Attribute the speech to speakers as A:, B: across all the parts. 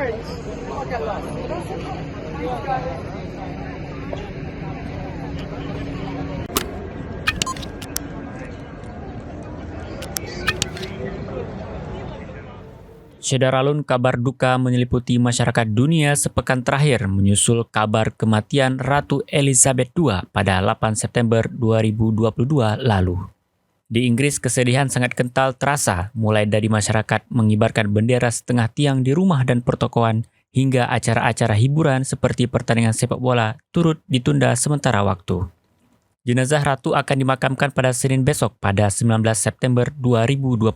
A: Syederalun kabar duka menyeliputi masyarakat dunia sepekan terakhir menyusul kabar kematian Ratu Elizabeth II pada 8 September 2022 lalu. Di Inggris, kesedihan sangat kental terasa, mulai dari masyarakat mengibarkan bendera setengah tiang di rumah dan pertokoan, hingga acara-acara hiburan seperti pertandingan sepak bola turut ditunda sementara waktu. Jenazah Ratu akan dimakamkan pada Senin besok pada 19 September 2022.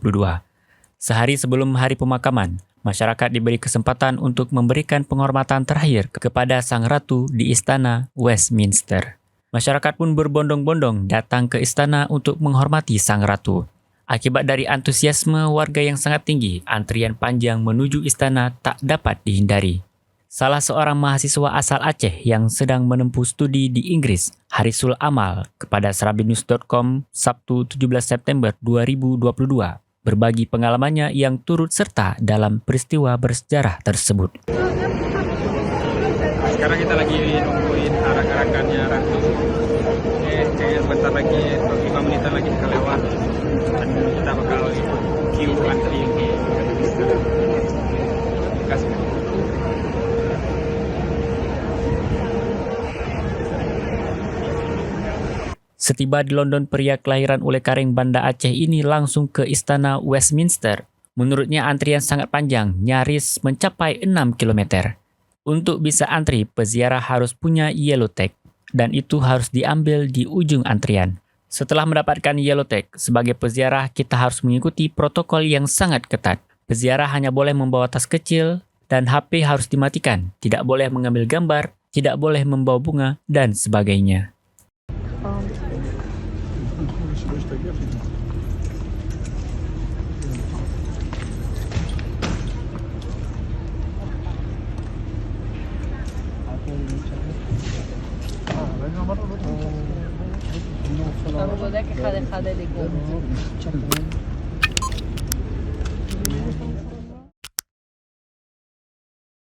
A: Sehari sebelum hari pemakaman, masyarakat diberi kesempatan untuk memberikan penghormatan terakhir kepada Sang Ratu di Istana Westminster. Masyarakat pun berbondong-bondong datang ke istana untuk menghormati Sang Ratu. Akibat dari antusiasme warga yang sangat tinggi, antrian panjang menuju istana tak dapat dihindari. Salah seorang mahasiswa asal Aceh yang sedang menempuh studi di Inggris, Harisul Amal, kepada serabinews.com Sabtu 17 September 2022, berbagi pengalamannya yang turut serta dalam peristiwa bersejarah tersebut.
B: Sekarang kita lagi nungguin arak-arakannya Ratu. Kayaknya bentar lagi, 5 menitan lagi kita lewat. Dan kita bakal ikut queue antri di kasih.
A: Setiba di London, pria kelahiran Ulekaring, Banda Aceh ini langsung ke Istana Westminster. Menurutnya antrian sangat panjang, nyaris mencapai 6 km. Untuk bisa antri, peziarah harus punya yellow tag, dan itu harus diambil di ujung antrian. Setelah mendapatkan yellow tag, sebagai peziarah kita harus mengikuti protokol yang sangat ketat. Peziarah hanya boleh membawa tas kecil, dan HP harus dimatikan, tidak boleh mengambil gambar, tidak boleh membawa bunga, dan sebagainya.
C: Vamos ver que cada de